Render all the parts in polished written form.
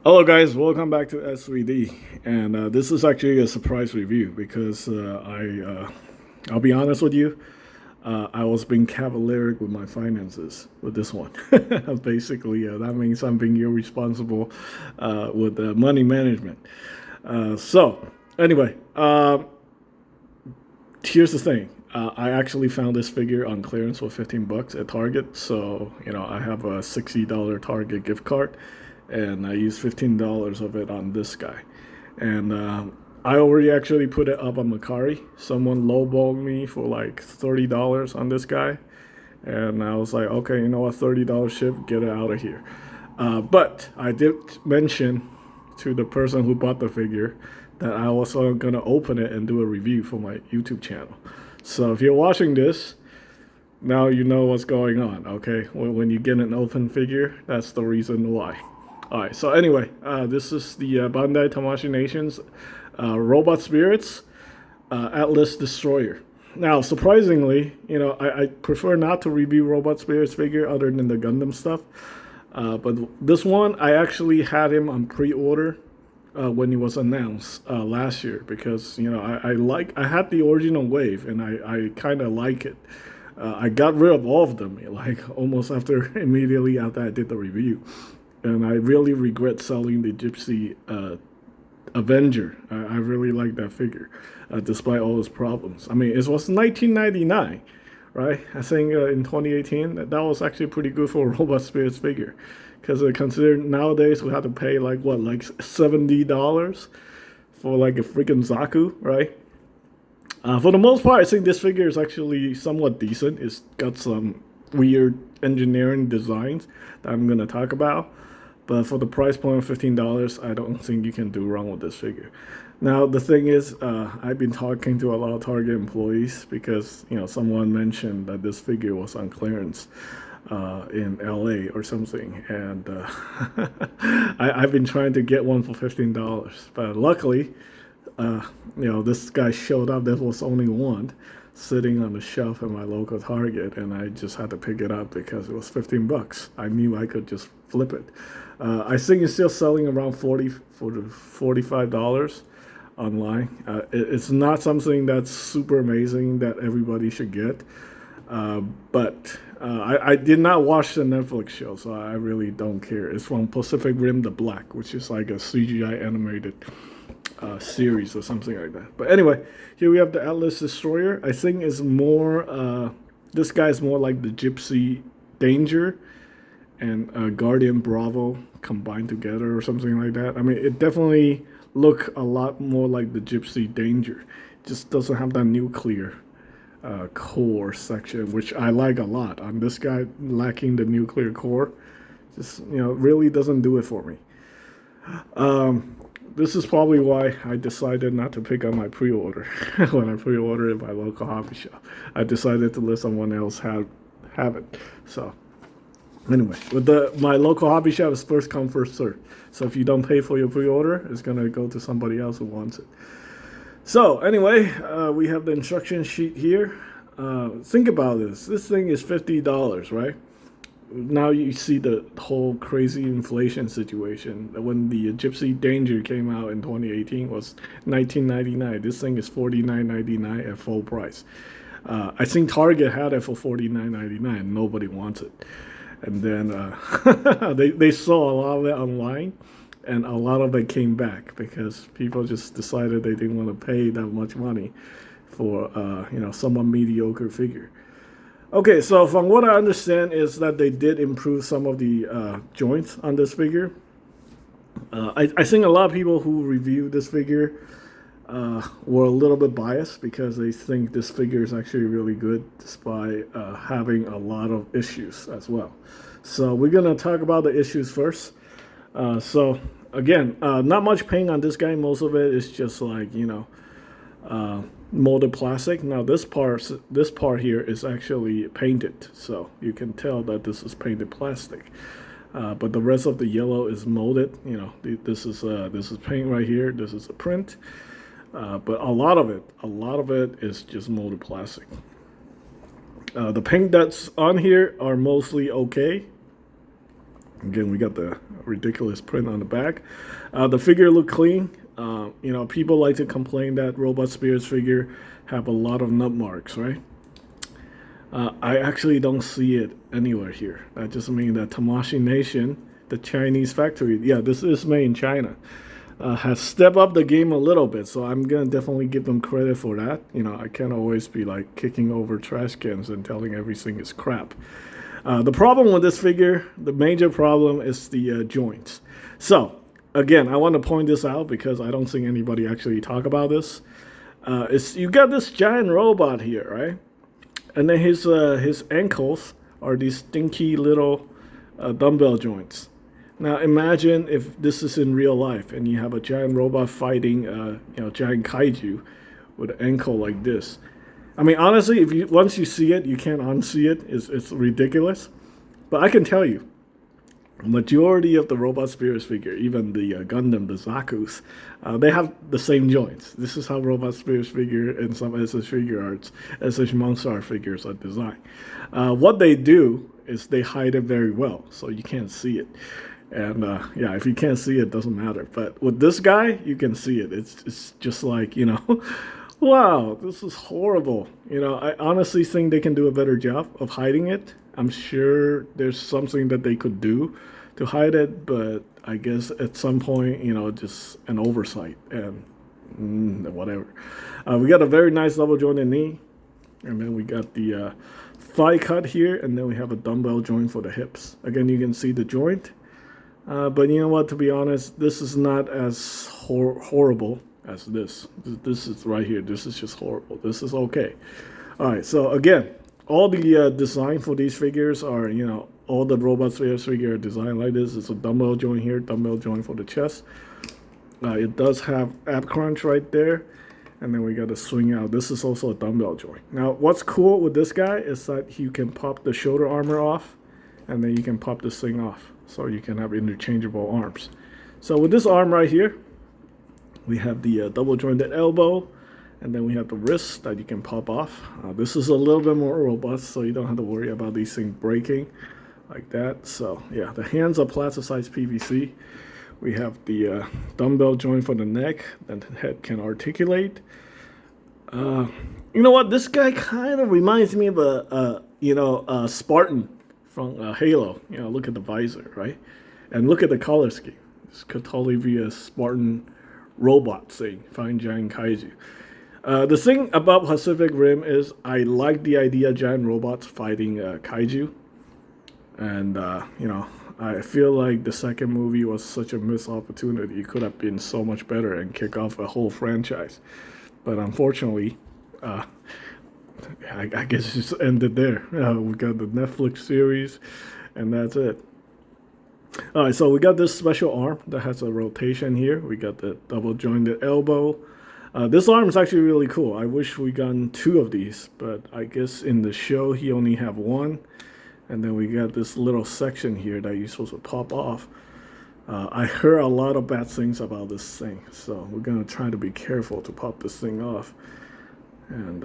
Hello, guys. Welcome back to S3D, and this is actually a surprise review because I'll be honest with you, I was being cavalier with my finances with this one. Basically, that means I'm being irresponsible with money management. Anyway, here's the thing. I actually found this figure on clearance for 15 bucks at Target. So, I have a $60 Target gift card and I used $15 of it on this guy. And I already actually put it up on Macari. Someone lowballed me for like $30 on this guy. And I was like, okay, you know what, $30 ship, get it out of here. But I did mention to the person who bought the figure that I was going to open it and do a review for my YouTube channel. So if you're watching this, now you know what's going on, okay? When you get an open figure, that's the reason why. All right, so anyway, this is the Bandai Tamashii Nations Robot Spirits Atlas Destroyer. Now, surprisingly, I prefer not to review Robot Spirits figure other than the Gundam stuff. But this one, I actually had him on pre-order when he was announced last year because I had the original wave and I kind of like it. I got rid of all of them like almost immediately after I did the review, and I really regret selling the Gypsy Avenger. I really like that figure, despite all its problems. I mean, it was 1999, right? I think in 2018 that was actually pretty good for a Robot Spirits figure, because considered nowadays we have to pay like $70 for like a freaking Zaku, right? For the most part, I think this figure is actually somewhat decent. It's got some weird engineering designs that I'm gonna talk about. But for the price point of $15, I don't think you can do wrong with this figure. Now, the thing is, I've been talking to a lot of Target employees because, someone mentioned that this figure was on clearance in LA or something. And I've been trying to get one for $15. But luckily, this guy showed up. There was only one sitting on the shelf at my local Target, and I just had to pick it up because it was 15 bucks. I knew I could just flip it. I think it's still selling around $45 online. It's not something that's super amazing that everybody should get. But I did not watch the Netflix show, so I really don't care. It's from Pacific Rim: The Black, which is like a CGI animated series or something like that. But anyway, here we have the Atlas Destroyer. I think it's more, this guy's more like the Gypsy Danger and Guardian Bravo combined together or something like that. I mean, it definitely look a lot more like the Gypsy Danger. It just doesn't have that nuclear core section, which I like a lot. On this guy, lacking the nuclear core, just really doesn't do it for me. This is probably why I decided not to pick up my pre-order when I pre-ordered at my local hobby shop. I decided to let someone else have it. So anyway, with my local hobby shop is first come first serve. So if you don't pay for your pre-order, it's gonna go to somebody else who wants it. So anyway, we have the instruction sheet here. Think about this. This thing is $50, right? Now you see the whole crazy inflation situation. When the Gypsy Danger came out in 2018 was $19.99. This thing is $49.99 at full price. I think Target had it for $49.99. Nobody wants it. And then they saw a lot of it online, and a lot of it came back because people just decided they didn't want to pay that much money for somewhat mediocre figure. Okay, so from what I understand is that they did improve some of the joints on this figure. I think a lot of people who reviewed this figure were a little bit biased because they think this figure is actually really good despite having a lot of issues as well. So we're going to talk about the issues first. So again, not much paint on this guy. Most of it is just like, molded plastic. Now this part here is actually painted, so you can tell that this is painted plastic. But the rest of the yellow is molded. This is paint right here. This is a print. But a lot of it is just molded plastic. The paint that's on here are mostly okay. Again, we got the ridiculous print on the back. The figure look clean. People like to complain that Robot Spirits figure have a lot of nut marks, right? I actually don't see it anywhere here. That just means that Tamashii Nation, the Chinese factory, yeah, this is made in China, has stepped up the game a little bit. So I'm gonna definitely give them credit for that. I can't always be like kicking over trash cans and telling everything is crap. The problem with this figure, the major problem is the joints. So again, I want to point this out because I don't think anybody actually talk about this. You got this giant robot here, right? And then his ankles are these stinky little dumbbell joints. Now imagine if this is in real life and you have a giant robot fighting, giant kaiju with an ankle like this. I mean, honestly, once you see it, you can't unsee it. It's ridiculous. But I can tell you, majority of the Robot Spirits figure, even the Gundam, the Zaku's, they have the same joints. This is how Robot Spirits figure and some SS Figure Arts, SS Monster figures are designed. What they do is they hide it very well, so you can't see it. And if you can't see it, it doesn't matter. But with this guy, you can see it. It's just like, wow, this is horrible. I honestly think they can do a better job of hiding it. I'm sure there's something that they could do to hide it, but I guess at some point, just an oversight and whatever. We got a very nice double jointed knee, and then we got the thigh cut here, and then we have a dumbbell joint for the hips. Again, you can see the joint, but you know what? To be honest, this is not as horrible as this. This is right here. This is just horrible. This is okay. All right. So again, all the design for these figures are, all the Robot Spirits figure are designed like this. It's a dumbbell joint here, dumbbell joint for the chest. It does have ab crunch right there, and then we got a swing out. This is also a dumbbell joint. Now, what's cool with this guy is that you can pop the shoulder armor off, and then you can pop this thing off, so you can have interchangeable arms. So with this arm right here, we have the double jointed elbow, and then we have the wrist that you can pop off. This is a little bit more robust, so you don't have to worry about these things breaking like that. So yeah, the hands are plasticized PVC. We have the dumbbell joint for the neck, and the head can articulate. You know what? This guy kind of reminds me of a Spartan from Halo. Look at the visor, right? And look at the color scheme. This could totally be a Spartan robot thing, fighting giant kaiju. The thing about Pacific Rim is I like the idea of giant robots fighting kaiju. And, I feel like the second movie was such a missed opportunity. It could have been so much better and kick off a whole franchise. But unfortunately, I guess it just ended there. We got the Netflix series, and that's it. All right, so we got this special arm that has a rotation here. We got the double jointed elbow. This arm is actually really cool. I wish we gotten two of these, but I guess in the show he only have one. And then we got this little section here that you're supposed to pop off. I heard a lot of bad things about this thing, so we're gonna try to be careful to pop this thing off. And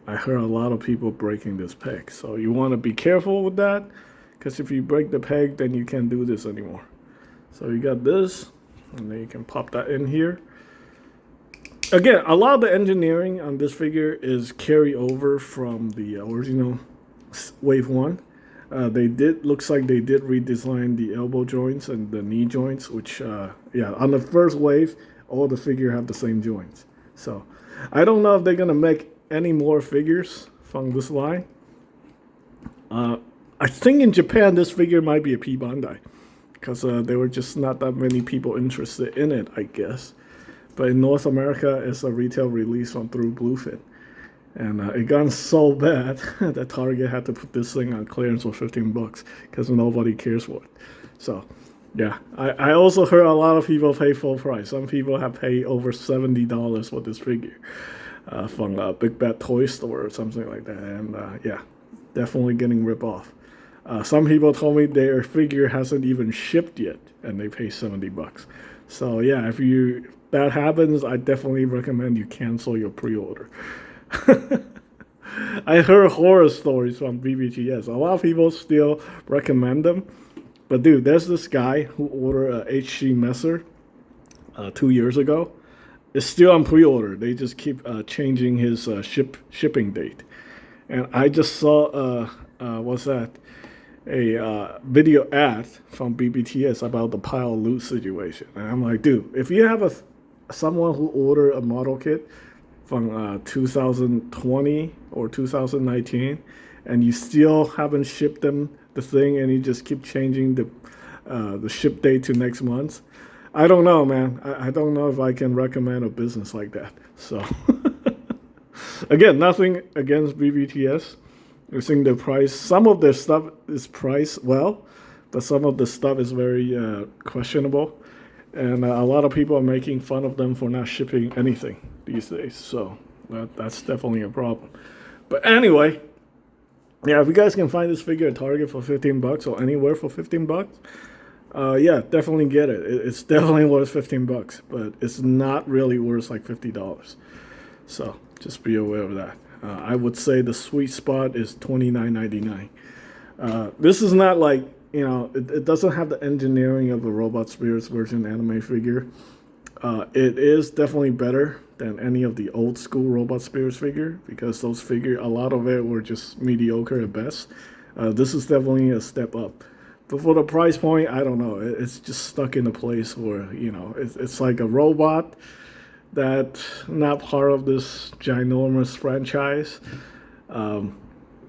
I heard a lot of people breaking this peg, so you want to be careful with that, because if you break the peg, then you can't do this anymore. So you got this, and then you can pop that in here. Again, a lot of the engineering on this figure is carry over from the original Wave 1. Looks like they did redesign the elbow joints and the knee joints, which, on the first wave, all the figure have the same joints. So I don't know if they're going to make any more figures from this line. I think in Japan, this figure might be a P Bandai, because there were just not that many people interested in it, I guess. But in North America, it's a retail release through Bluefin. And it got so bad that Target had to put this thing on clearance for $15 because nobody cares for it. So, yeah, I also heard a lot of people pay full price. Some people have paid over $70 for this figure from a Big Bad Toy Store or something like that. And definitely getting ripped off. Some people told me their figure hasn't even shipped yet, and they pay $70. So yeah, if that happens, I definitely recommend you cancel your pre-order. I heard horror stories from BBGS. A lot of people still recommend them, But dude, there's this guy who ordered a HG Messer 2 years ago. It's still on pre-order. They just keep changing his shipping date. And I just saw what's that? A video ad from BBTS about the pile loot situation. And I'm like, dude, if you have someone who ordered a model kit from 2020 or 2019, and you still haven't shipped them the thing, and you just keep changing the ship date to next month, I don't know, man. I don't know if I can recommend a business like that. So, again, nothing against BBTS. I think the price, some of their stuff is priced well, but some of the stuff is very questionable. And a lot of people are making fun of them for not shipping anything these days. So that's definitely a problem. But anyway, yeah, if you guys can find this figure at Target for 15 bucks or anywhere for 15 bucks, yeah, definitely get it. It's definitely worth 15 bucks, but it's not really worth like $50. So just be aware of that. I would say the sweet spot is $29.99. This is not like, it doesn't have the engineering of a Robot Spirits version anime figure. It is definitely better than any of the old school Robot Spirits figure, because those figure, a lot of it were just mediocre at best. This is definitely a step up. But for the price point, I don't know. It's just stuck in a place where, it's like a robot that not part of this ginormous franchise.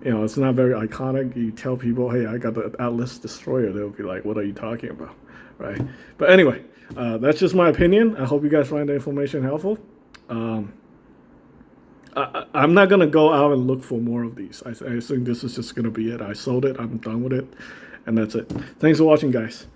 It's not very iconic. You tell people, hey, I got the Atlas Destroyer, they'll be like, what are you talking about, right? But anyway, that's just my opinion. I hope you guys find the information helpful. I'm not going to go out and look for more of these. I think this is just going to be it. I sold it. I'm done with it. And that's it. Thanks for watching, guys.